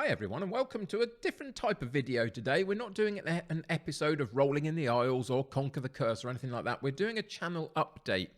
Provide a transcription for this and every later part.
Hi everyone and welcome to a different type of video today. We're not doing an episode of Rolling in the Aisles or Conquer the Curse or anything like that. We're doing a channel update.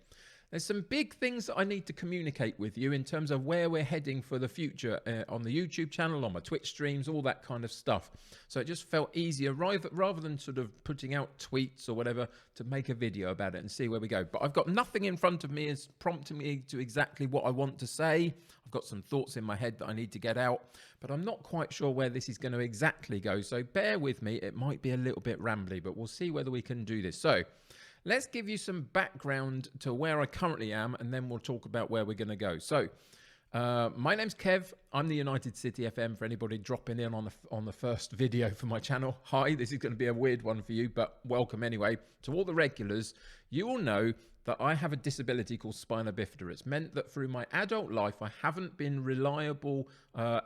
There's some big things that I need to communicate with you in terms of where we're heading for the future on the YouTube channel, on my Twitch streams, all that kind of stuff. So it just felt easier rather than sort of putting out tweets or whatever to make a video about it and see where we go. But I've got nothing in front of me as prompting me to exactly what I want to say. I've got some thoughts in my head that I need to get out, but I'm not quite sure where this is going to exactly go. So bear with me. It might be a little bit rambly, but we'll see whether we can do this. So let's give you some background to where I currently am, and then we'll talk about where we're going to go. So, my name's Kev. I'm the United City FM for anybody dropping in on the first video for my channel. Hi, this is going to be a weird one for you, but welcome anyway. To all the regulars, you all know that I have a disability called spina bifida. It's meant that through my adult life, I haven't been reliable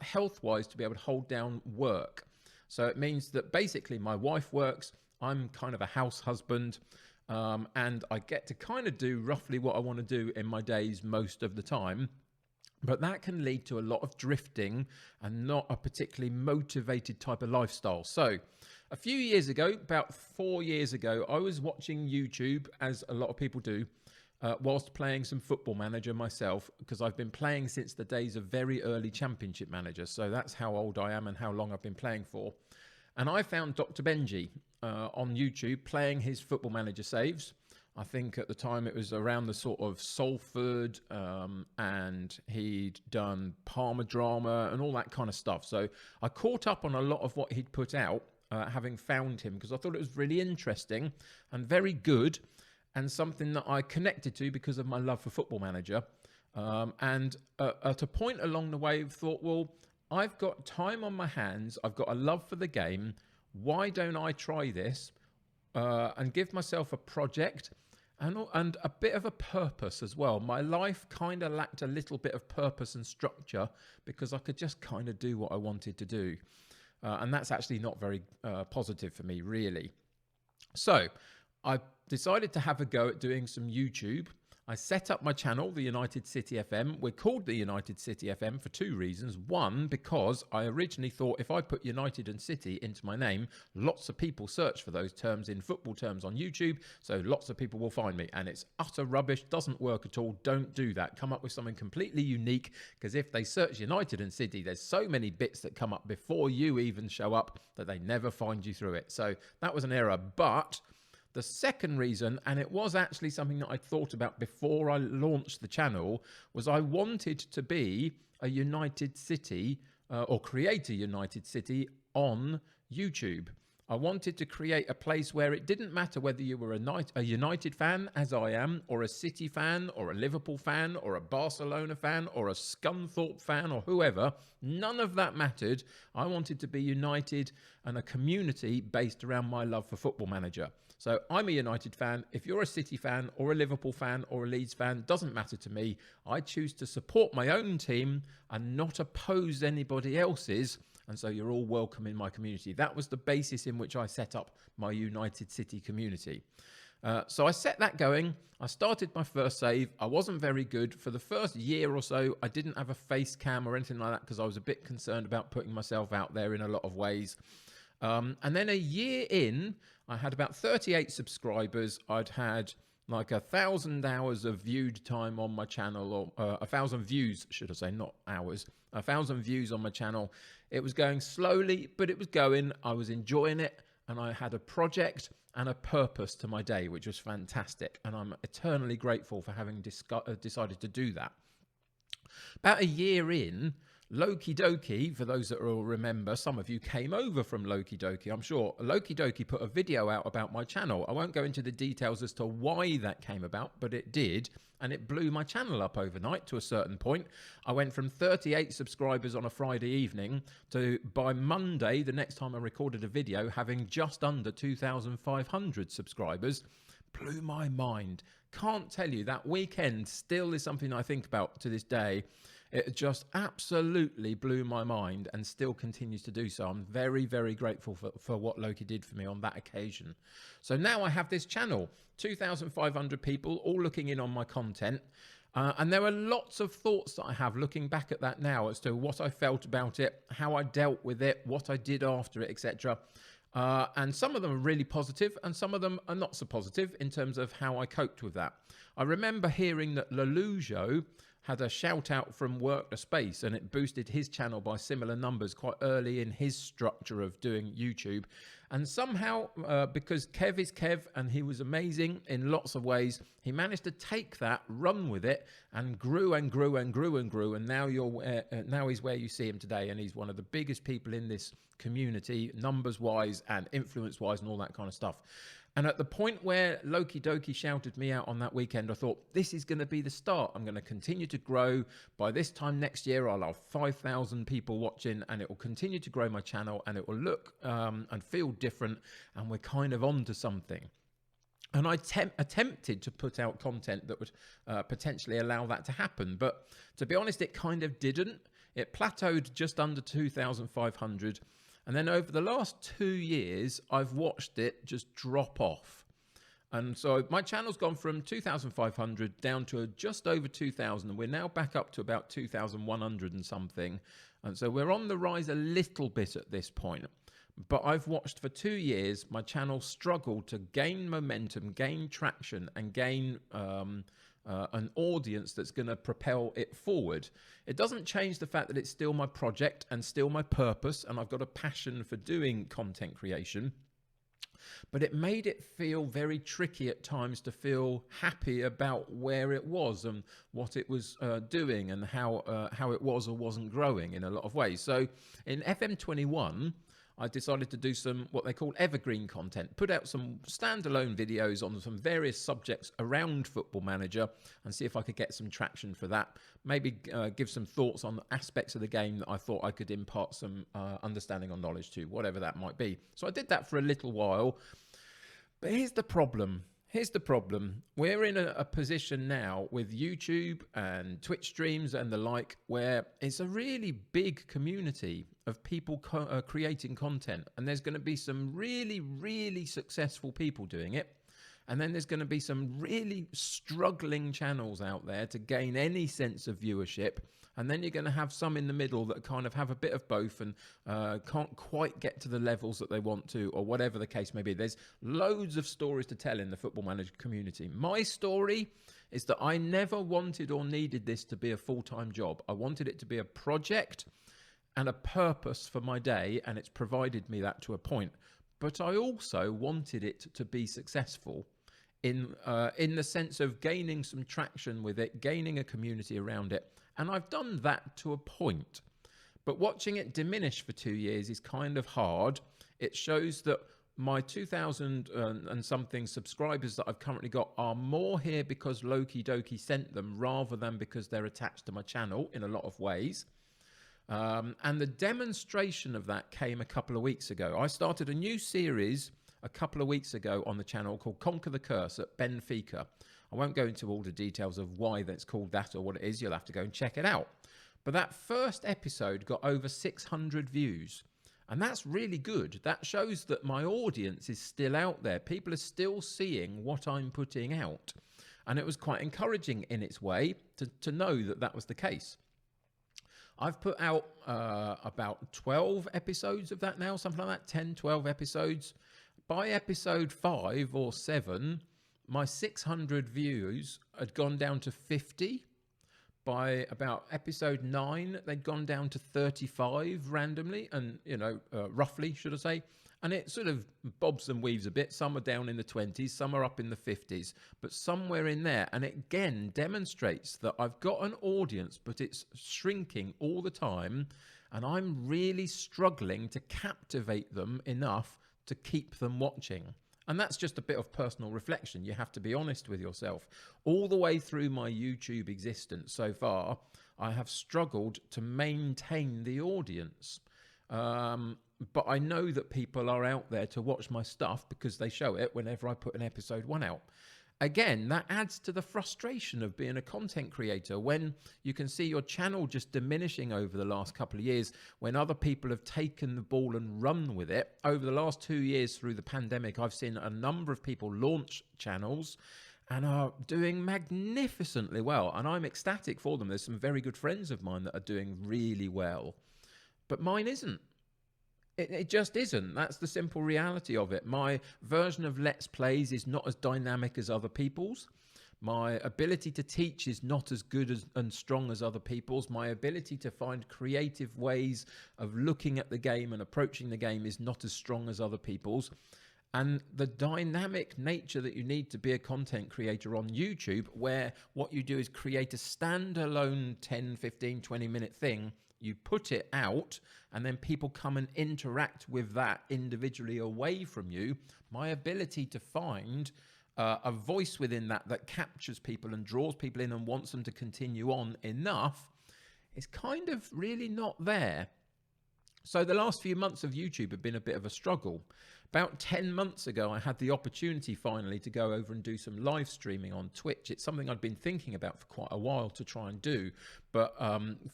health-wise to be able to hold down work. So it means that basically my wife works, I'm kind of a house husband, and I get to kind of do roughly what I want to do in my days most of the time. But that can lead to a lot of drifting and not a particularly motivated type of lifestyle. So a few years ago, about 4 years ago, I was watching YouTube, as a lot of people do, whilst playing some Football Manager myself, because I've been playing since the days of very early Championship Manager. So that's how old I am and how long I've been playing for. And I found Dr. Benji on YouTube playing his Football Manager saves. I think at the time it was around the sort of Salford, and he'd done Parma Drama and all that kind of stuff. So I caught up on a lot of what he'd put out, having found him, because I thought it was really interesting and very good, and something that I connected to because of my love for Football Manager. And at a point along the way, I thought, well, I've got time on my hands. I've got a love for the game. Why don't I try this and give myself a project and a bit of a purpose as well? My life kind of lacked a little bit of purpose and structure because I could just kind of do what I wanted to do. And that's actually not very positive for me, really. So I decided to have a go at doing some YouTube. I set up my channel, the United City FM. We're called the United City FM for two reasons. One, because I originally thought if I put United and City into my name, lots of people search for those terms in football terms on YouTube, so lots of people will find me. And it's utter rubbish, doesn't work at all. Don't do that. Come up with something completely unique, because if they search United and City, there's so many bits that come up before you even show up that they never find you through it. So that was an error. But the second reason, and it was actually something that I thought about before I launched the channel, was I wanted to be a United City or create a United City on YouTube. I wanted to create a place where it didn't matter whether you were a United fan, as I am, or a City fan, or a Liverpool fan, or a Barcelona fan, or a Scunthorpe fan, or whoever. None of that mattered. I wanted to be united and a community based around my love for Football Manager. So I'm a United fan. If you're a City fan or a Liverpool fan or a Leeds fan, doesn't matter to me. I choose to support my own team and not oppose anybody else's. And so you're all welcome in my community. That was the basis in which I set up my United City community. So I set that going. I started my first save. I wasn't very good. For the first year or so, I didn't have a face cam or anything like that because I was a bit concerned about putting myself out there in a lot of ways. And then a year in, I had about 38 subscribers. I'd had like 1,000 hours of viewed time on my channel, or 1,000 views, should I say, not hours, 1,000 views on my channel. It was going slowly, but it was going. I was enjoying it, and I had a project and a purpose to my day, which was fantastic. And I'm eternally grateful for having decided to do that. About a year in, Loki Doki, for those that will remember, some of you came over from Loki Doki, I'm sure. Loki Doki put a video out about my channel. I won't go into the details as to why that came about, but it did, and it blew my channel up overnight to a certain point. I went from 38 subscribers on a Friday evening to, by Monday, the next time I recorded a video, having just under 2,500 subscribers. Blew my mind. Can't tell you, that weekend still is something I think about to this day. It just absolutely blew my mind and still continues to do so. I'm very, very grateful for what Loki did for me on that occasion. So now I have this channel, 2,500 people all looking in on my content. And there are lots of thoughts that I have looking back at that now as to what I felt about it, how I dealt with it, what I did after it, etc. And some of them are really positive and some of them are not so positive in terms of how I coped with that. I remember hearing that Lelujo had a shout out from Work to Space and it boosted his channel by similar numbers quite early in his structure of doing YouTube. And somehow, because Kev is Kev and he was amazing in lots of ways, he managed to take that, run with it, and grew and grew and grew and grew. And now now he's where you see him today, and he's one of the biggest people in this community, numbers-wise and influence-wise, and all that kind of stuff. And at the point where Loki Doki shouted me out on that weekend, I thought, this is going to be the start. I'm going to continue to grow. By this time next year, I'll have 5,000 people watching, and it will continue to grow my channel, and it will look and feel different, and we're kind of on to something. And I attempted to put out content that would potentially allow that to happen. But to be honest, it kind of didn't. It plateaued just under 2,500. And then over the last 2 years, I've watched it just drop off. And so my channel's gone from 2,500 down to just over 2,000. And we're now back up to about 2,100 and something. And so we're on the rise a little bit at this point. But I've watched for 2 years, my channel struggle to gain momentum, gain traction, and gain an audience that's going to propel it forward. It doesn't change the fact that it's still my project and still my purpose, and I've got a passion for doing content creation. But it made it feel very tricky at times to feel happy about where it was and what it was doing and how it was or wasn't growing in a lot of ways. So in FM21, I decided to do some what they call evergreen content, put out some standalone videos on some various subjects around Football Manager and see if I could get some traction for that. Maybe give some thoughts on aspects of the game that I thought I could impart some understanding or knowledge to, whatever that might be. So I did that for a little while. But here's the problem. We're in a position now with YouTube and Twitch streams and the like where it's a really big community of people creating content. And there's going to be some really, really successful people doing it. And then there's going to be some really struggling channels out there to gain any sense of viewership. And then you're going to have some in the middle that kind of have a bit of both and can't quite get to the levels that they want to, or whatever the case may be. There's loads of stories to tell in the Football Manager community. My story is that I never wanted or needed this to be a full-time job. I wanted it to be a project and a purpose for my day, and it's provided me that to a point. But I also wanted it to be successful in the sense of gaining some traction with it, gaining a community around it. And I've done that to a point. But watching it diminish for 2 years is kind of hard. It shows that my 2,000 and something subscribers that I've currently got are more here because Loki Doki sent them rather than because they're attached to my channel in a lot of ways. And the demonstration of that came a couple of weeks ago. I started a new series a couple of weeks ago on the channel called Conquer the Curse at Benfica. I won't go into all the details of why that's called that or what it is. You'll have to go and check it out. But that first episode got over 600 views. And that's really good. That shows that my audience is still out there. People are still seeing what I'm putting out. And it was quite encouraging in its way to know that that was the case. I've put out about 12 episodes of that now, something like that, 10, 12 episodes. By episode 5 or 7, my 600 views had gone down to 50. By about episode 9, they'd gone down to 35 randomly, and, roughly, should I say. And it sort of bobs and weaves a bit. Some are down in the 20s, some are up in the 50s, but somewhere in there. And it again demonstrates that I've got an audience, but it's shrinking all the time. And I'm really struggling to captivate them enough to keep them watching. And that's just a bit of personal reflection. You have to be honest with yourself. All the way through my YouTube existence so far, I have struggled to maintain the audience. But I know that people are out there to watch my stuff because they show it whenever I put an episode 1 out. Again, that adds to the frustration of being a content creator when you can see your channel just diminishing over the last couple of years when other people have taken the ball and run with it. Over the last 2 years through the pandemic, I've seen a number of people launch channels and are doing magnificently well. And I'm ecstatic for them. There's some very good friends of mine that are doing really well, but mine isn't. It just isn't. That's the simple reality of it. My version of Let's Plays is not as dynamic as other people's. My ability to teach is not as good as and strong as other people's. My ability to find creative ways of looking at the game and approaching the game is not as strong as other people's. And the dynamic nature that you need to be a content creator on YouTube, where what you do is create a standalone 10, 15, 20-minute thing, you put it out, and then people come and interact with that individually away from you. My ability to find a voice within that captures people and draws people in and wants them to continue on enough is kind of really not there. So the last few months of YouTube have been a bit of a struggle. About 10 months ago, I had the opportunity finally to go over and do some live streaming on Twitch. It's something I'd been thinking about for quite a while to try and do, but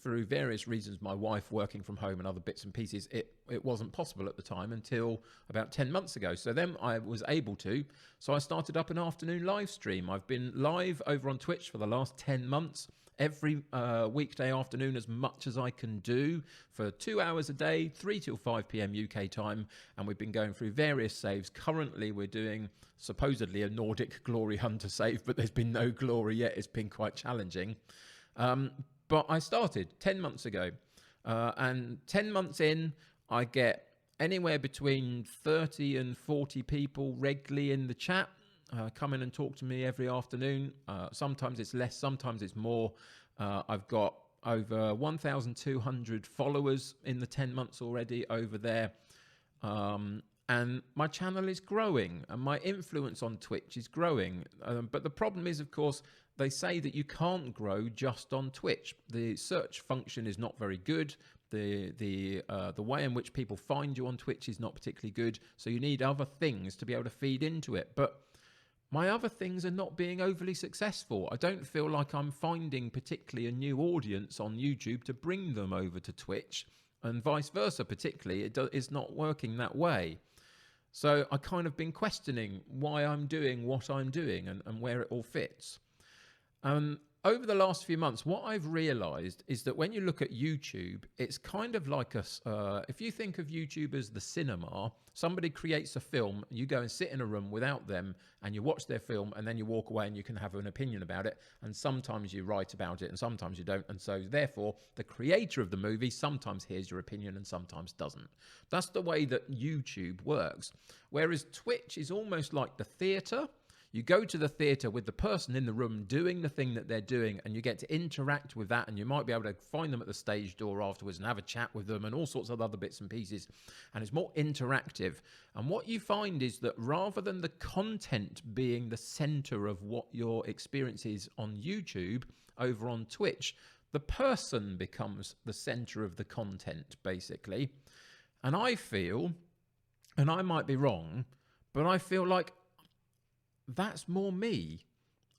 through various reasons, my wife working from home and other bits and pieces, it wasn't possible at the time until about 10 months ago. So then I was able to, so I started up an afternoon live stream. I've been live over on Twitch for the last 10 months. Every weekday afternoon, as much as I can do, for 2 hours a day, 3 till 5 p.m. UK time, and we've been going through various saves. Currently, we're doing supposedly a Nordic Glory Hunter save, but there's been no glory yet. It's been quite challenging. But I started 10 months ago, and 10 months in, I get anywhere between 30 and 40 people regularly in the chat. Come in and talk to me every afternoon. Sometimes it's less, sometimes it's more. I've got over 1,200 followers in the 10 months already over there. And my channel is growing and my influence on Twitch is growing. But the problem is, of course, they say that you can't grow just on Twitch. The search function is not very good. The way in which people find you on Twitch is not particularly good. So you need other things to be able to feed into it. But my other things are not being overly successful. I don't feel like I'm finding particularly a new audience on YouTube to bring them over to Twitch, and vice versa particularly. It's not working that way. So I kind of been questioning why I'm doing what I'm doing and where it all fits. Over the last few months, what I've realized is that when you look at YouTube, it's kind of like if you think of YouTube as the cinema, somebody creates a film, you go and sit in a room without them and you watch their film, and then you walk away and you can have an opinion about it. And sometimes you write about it and sometimes you don't. And so therefore, the creator of the movie sometimes hears your opinion and sometimes doesn't. That's the way that YouTube works. Whereas Twitch is almost like the theater. You go to the theatre with the person in the room doing the thing that they're doing, and you get to interact with that, and you might be able to find them at the stage door afterwards and have a chat with them and all sorts of other bits and pieces, and it's more interactive. And what you find is that rather than the content being the centre of what your experience is on YouTube, over on Twitch, the person becomes the centre of the content, basically. And I feel, and I might be wrong, but I feel like that's more me.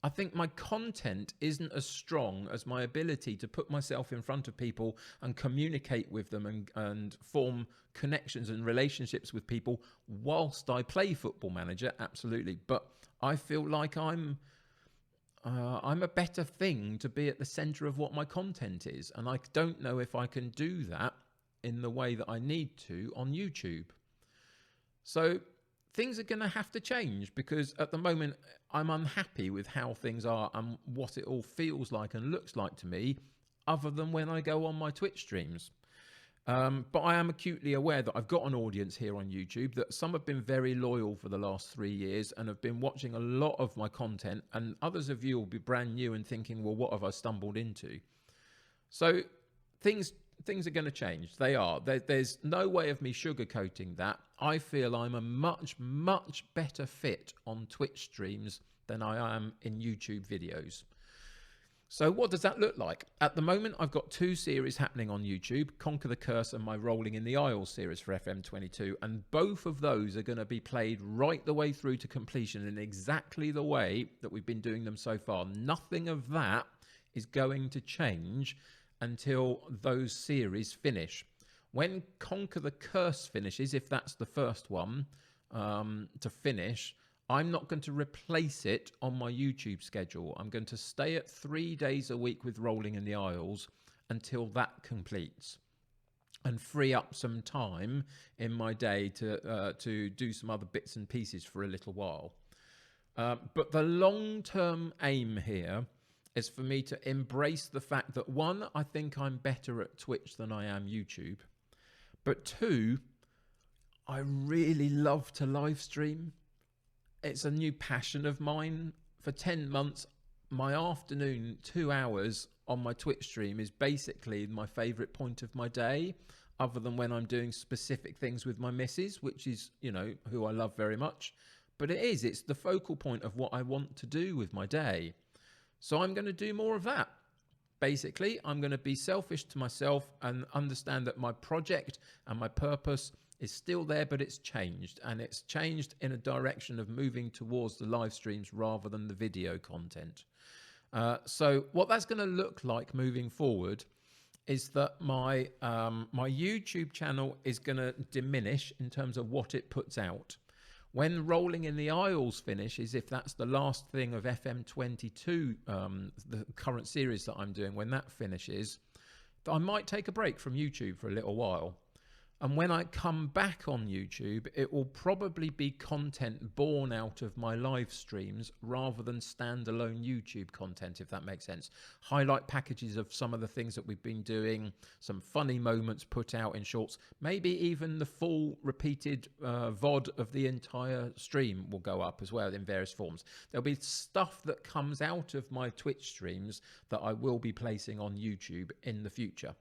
I think my content isn't as strong as my ability to put myself in front of people and communicate with them and form connections and relationships with people whilst I play Football Manager, absolutely. But I feel like I'm a better thing to be at the centre of what my content is. And I don't know if I can do that in the way that I need to on YouTube. So things are going to have to change, because at the moment I'm unhappy with how things are and what it all feels like and looks like to me, other than when I go on my Twitch streams. But I am acutely aware that I've got an audience here on YouTube, that some have been very loyal for the last 3 years and have been watching a lot of my content, and others of you will be brand new and thinking, well, what have I stumbled into? So things are going to change. They are. There's no way of me sugarcoating that. I feel I'm a much, much better fit on Twitch streams than I am in YouTube videos. So what does that look like? At the moment, I've got 2 series happening on YouTube, Conquer the Curse and my Rolling in the Isles series for FM22. And both of those are going to be played right the way through to completion in exactly the way that we've been doing them so far. Nothing of that is going to change until those series finish. When Conquer the Curse finishes, if that's the first one to finish, I'm not going to replace it on my YouTube schedule. I'm going to stay at 3 days a week with Rolling in the Aisles until that completes, and free up some time in my day to do some other bits and pieces for a little while. But the long-term aim here is for me to embrace the fact that, one, I think I'm better at Twitch than I am YouTube. But two, I really love to live stream. It's a new passion of mine. For 10 months, my afternoon, 2 hours on my Twitch stream is basically my favourite point of my day, other than when I'm doing specific things with my missus, which is, you know, who I love very much. But it's the focal point of what I want to do with my day. So I'm going to do more of that. Basically, I'm going to be selfish to myself and understand that my project and my purpose is still there, but it's changed. And it's changed in a direction of moving towards the live streams rather than the video content. So what that's going to look like moving forward is that my YouTube channel is going to diminish in terms of what it puts out. When Rolling in the Aisles finishes, if that's the last thing of FM22, the current series that I'm doing, when that finishes, I might take a break from YouTube for a little while. And when I come back on YouTube, it will probably be content born out of my live streams rather than standalone YouTube content, if that makes sense. Highlight packages of some of the things that we've been doing, some funny moments put out in shorts, maybe even the full repeated VOD of the entire stream will go up as well in various forms. There'll be stuff that comes out of my Twitch streams that I will be placing on YouTube in the future.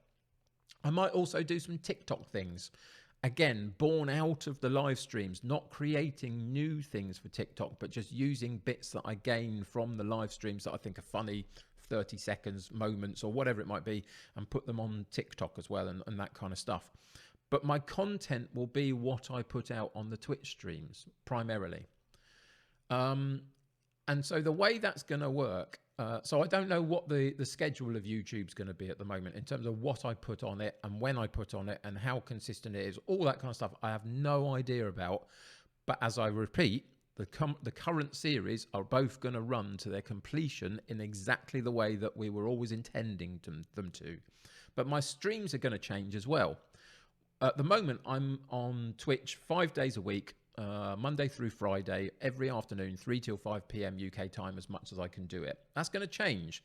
I might also do some TikTok things, again, born out of the live streams, not creating new things for TikTok, but just using bits that I gain from the live streams that I think are funny, 30 seconds, moments, or whatever it might be, and put them on TikTok as well, and that kind of stuff. But my content will be what I put out on the Twitch streams, primarily. And so the way that's going to work, so I don't know what the schedule of YouTube's going to be at the moment in terms of what I put on it and when I put on it and how consistent it is, all that kind of stuff. I have no idea about. But as I repeat, the current series are both going to run to their completion in exactly the way that we were always intending them to. But my streams are going to change as well. At the moment, I'm on Twitch 5 days a week. Monday through Friday, every afternoon, 3 till 5 p.m. UK time, as much as I can do it. That's going to change.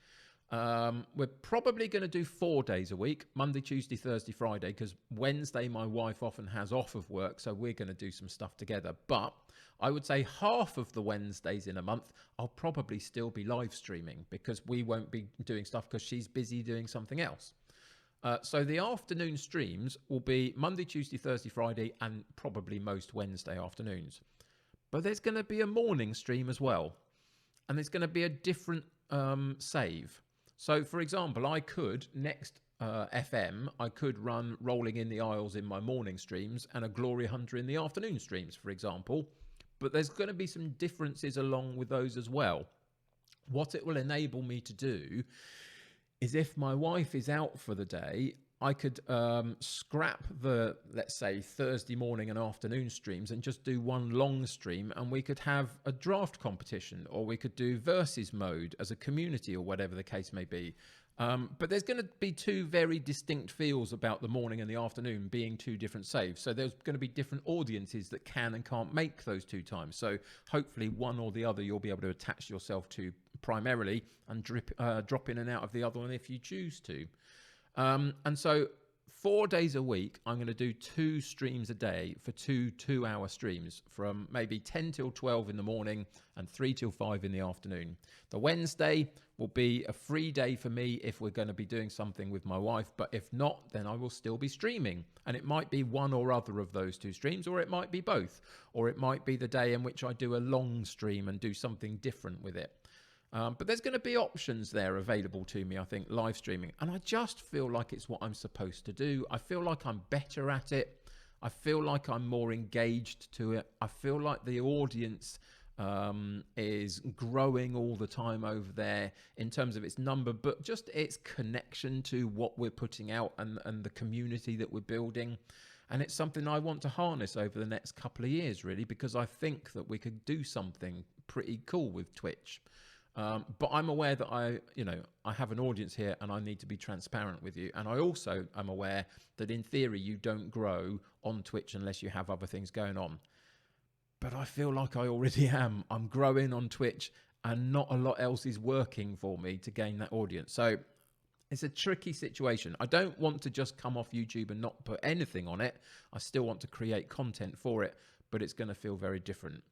We're probably going to do 4 days a week, Monday, Tuesday, Thursday, Friday, because Wednesday my wife often has off of work, so we're going to do some stuff together. But I would say half of the Wednesdays in a month, I'll probably still be live streaming because we won't be doing stuff because she's busy doing something else. So the afternoon streams will be Monday, Tuesday, Thursday, Friday, and probably most Wednesday afternoons. But there's going to be a morning stream as well. And there's going to be a different save. So, for example, I could, next FM, I could run Rolling in the Aisles in my morning streams and a Glory Hunter in the afternoon streams, for example. But there's going to be some differences along with those as well. What it will enable me to do is if my wife is out for the day, I could scrap the, let's say, Thursday morning and afternoon streams and just do one long stream, and we could have a draft competition, or we could do versus mode as a community, or whatever the case may be. But there's going to be two very distinct feels about the morning and the afternoon being two different saves. So there's going to be different audiences that can and can't make those two times. So hopefully one or the other you'll be able to attach yourself to primarily and drop in and out of the other one if you choose to. And so 4 days a week, I'm going to do 2 streams a day for 2 2-hour streams from maybe 10 till 12 in the morning and 3 till 5 in the afternoon. The Wednesday will be a free day for me if we're going to be doing something with my wife, but if not, then I will still be streaming. And it might be one or other of those 2 streams, or it might be both, or it might be the day in which I do a long stream and do something different with it. But there's going to be options there available to me, I think, live streaming. And I just feel like it's what I'm supposed to do. I feel like I'm better at it. I feel like I'm more engaged to it. I feel like the audience is growing all the time over there in terms of its number, but just its connection to what we're putting out and the community that we're building. And it's something I want to harness over the next couple of years, really, because I think that we could do something pretty cool with Twitch. But I'm aware that I have an audience here and I need to be transparent with you. And I also am aware that in theory, you don't grow on Twitch unless you have other things going on. But I feel like I already am. I'm growing on Twitch and not a lot else is working for me to gain that audience. So it's a tricky situation. I don't want to just come off YouTube and not put anything on it. I still want to create content for it, but it's going to feel very different.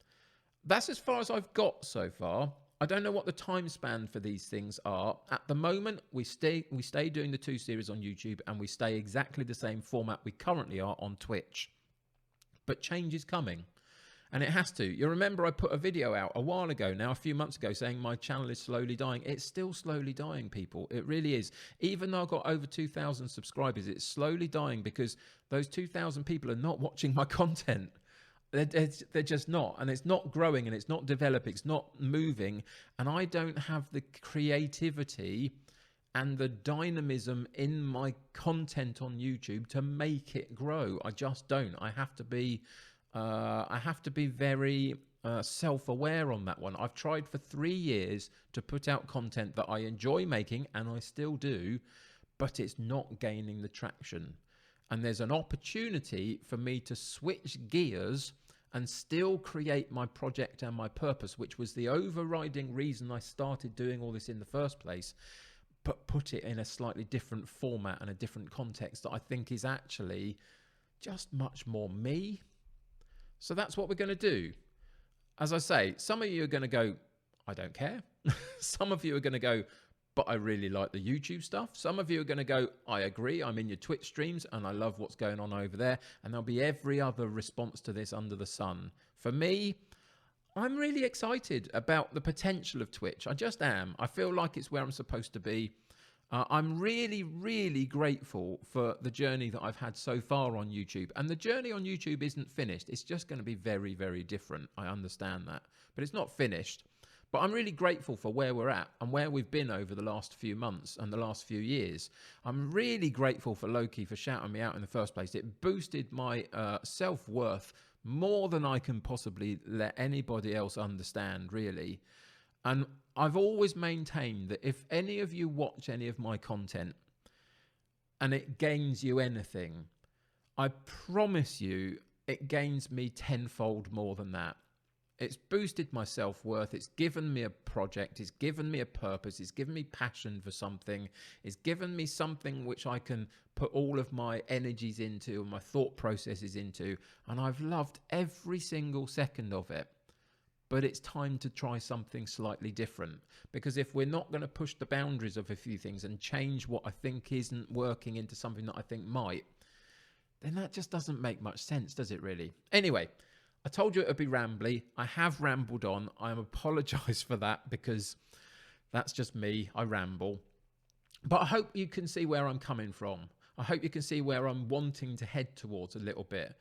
That's as far as I've got so far. I don't know what the time span for these things are. At the moment, we stay doing the 2 series on YouTube and we stay exactly the same format we currently are on Twitch. But change is coming. And it has to. You remember I put a video out a while ago now, a few months ago, saying my channel is slowly dying. It's still slowly dying, people. It really is. Even though I've got over 2,000 subscribers, it's slowly dying because those 2,000 people are not watching my content. They're just not. And it's not growing and it's not developing. It's not moving. And I don't have the creativity and the dynamism in my content on YouTube to make it grow. I just don't. I have to be very self-aware on that one. I've tried for 3 years to put out content that I enjoy making, and I still do, but it's not gaining the traction. And there's an opportunity for me to switch gears and still create my project and my purpose, which was the overriding reason I started doing all this in the first place, but put it in a slightly different format and a different context that I think is actually just much more me. So that's what we're going to do. As I say, some of you are going to go, I don't care. Some of you are going to go, but I really like the YouTube stuff. Some of you are going to go, I agree, I'm in your Twitch streams and I love what's going on over there. And there'll be every other response to this under the sun. For me, I'm really excited about the potential of Twitch. I just am. I feel like it's where I'm supposed to be. I'm really, really grateful for the journey that I've had so far on YouTube. And the journey on YouTube isn't finished. It's just going to be very, very different. I understand that. But it's not finished. But I'm really grateful for where we're at and where we've been over the last few months and the last few years. I'm really grateful for Loki for shouting me out in the first place. It boosted my self-worth more than I can possibly let anybody else understand, really. And I've always maintained that if any of you watch any of my content and it gains you anything, I promise you it gains me tenfold more than that. It's boosted my self-worth. It's given me a project. It's given me a purpose. It's given me passion for something. It's given me something which I can put all of my energies into and my thought processes into. And I've loved every single second of it. But it's time to try something slightly different. Because if we're not going to push the boundaries of a few things and change what I think isn't working into something that I think might, then that just doesn't make much sense, does it really? Anyway, I told you it would be rambly. I have rambled on. I apologise for that because that's just me. I ramble. But I hope you can see where I'm coming from. I hope you can see where I'm wanting to head towards a little bit.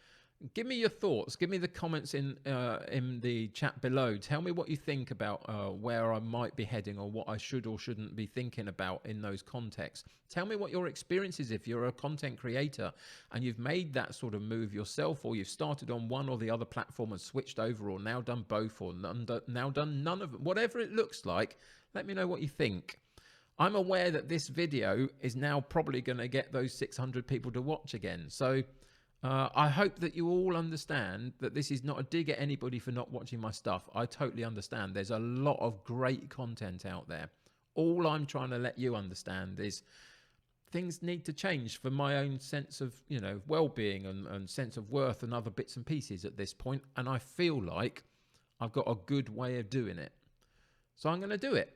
Give me your thoughts. Give me the comments in the chat below. Tell me what you think about where I might be heading or what I should or shouldn't be thinking about in those contexts. Tell me what your experience is if you're a content creator and you've made that sort of move yourself, or you've started on one or the other platform and switched over, or now done both, or now done none of it. Whatever it looks like, let me know what you think. I'm aware that this video is now probably going to get those 600 people to watch again. So I hope that you all understand that this is not a dig at anybody for not watching my stuff. I totally understand. There's a lot of great content out there. All I'm trying to let you understand is things need to change for my own sense of, well-being and sense of worth and other bits and pieces at this point. And I feel like I've got a good way of doing it. So I'm going to do it.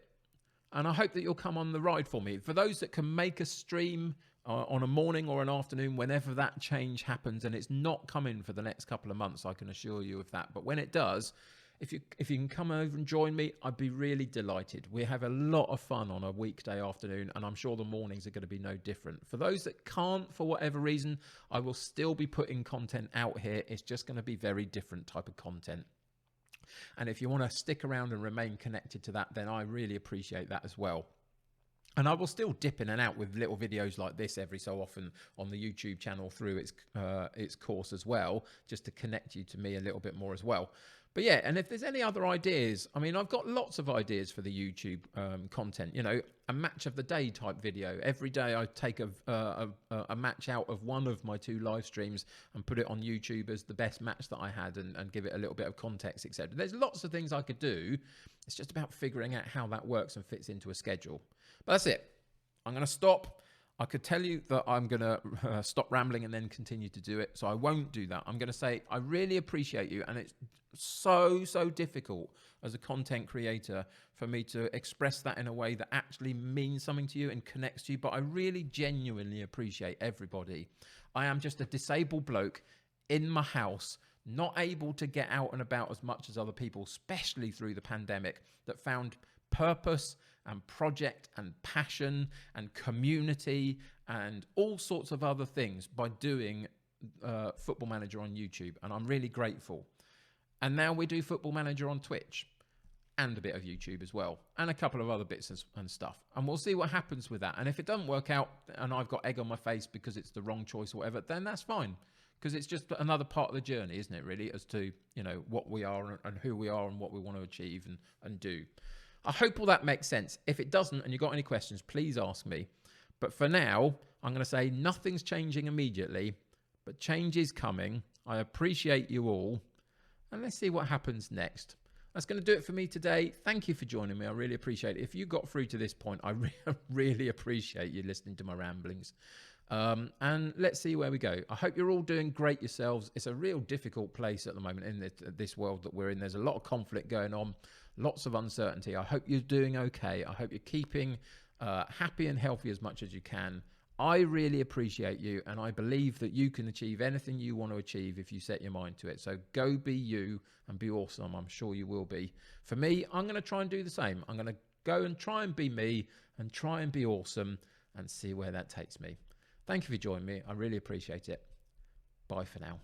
And I hope that you'll come on the ride for me. For those that can make a stream on a morning or an afternoon, whenever that change happens, and it's not coming for the next couple of months, I can assure you of that. But when it does, if you can come over and join me, I'd be really delighted. We have a lot of fun on a weekday afternoon, and I'm sure the mornings are going to be no different. For those that can't, for whatever reason, I will still be putting content out here. It's just going to be very different type of content. And if you want to stick around and remain connected to that, then I really appreciate that as well. And I will still dip in and out with little videos like this every so often on the YouTube channel through its course as well, just to connect you to me a little bit more as well. But yeah, and if there's any other ideas, I mean, I've got lots of ideas for the YouTube content. You know, a match of the day type video. Every day I take a match out of one of my 2 live streams and put it on YouTube as the best match that I had, and give it a little bit of context, etc. There's lots of things I could do. It's just about figuring out how that works and fits into a schedule. But that's it. I'm going to stop. I could tell you that I'm going to stop rambling and then continue to do it. So I won't do that. I'm going to say I really appreciate you. And it's so difficult as a content creator for me to express that in a way that actually means something to you and connects to you. But I really genuinely appreciate everybody. I am just a disabled bloke in my house, not able to get out and about as much as other people, especially through the pandemic, that found purpose and project and passion and community and all sorts of other things by doing Football Manager on YouTube. And I'm really grateful. And now we do Football Manager on Twitch and a bit of YouTube as well, and a couple of other bits and stuff. And we'll see what happens with that. And if it doesn't work out and I've got egg on my face because it's the wrong choice or whatever, then that's fine. Because it's just another part of the journey, isn't it, really, as to, you know, what we are and who we are and what we want to achieve and do. I hope all that makes sense. If it doesn't and you've got any questions, please ask me. But for now, I'm going to say nothing's changing immediately, but change is coming. I appreciate you all. And let's see what happens next. That's going to do it for me today. Thank you for joining me. I really appreciate it. If you got through to this point, I really appreciate you listening to my ramblings. And let's see where we go. I hope you're all doing great yourselves. It's a real difficult place at the moment in this world that we're in. There's a lot of conflict going on, lots of uncertainty. I hope you're doing okay. I hope you're keeping happy and healthy as much as you can. I really appreciate you, and I believe that you can achieve anything you want to achieve if you set your mind to it. So go be you and be awesome. I'm sure you will be. For me, I'm going to try and do the same. I'm going to go and try and be me and try and be awesome and see where that takes me. Thank you for joining me. I really appreciate it. Bye for now.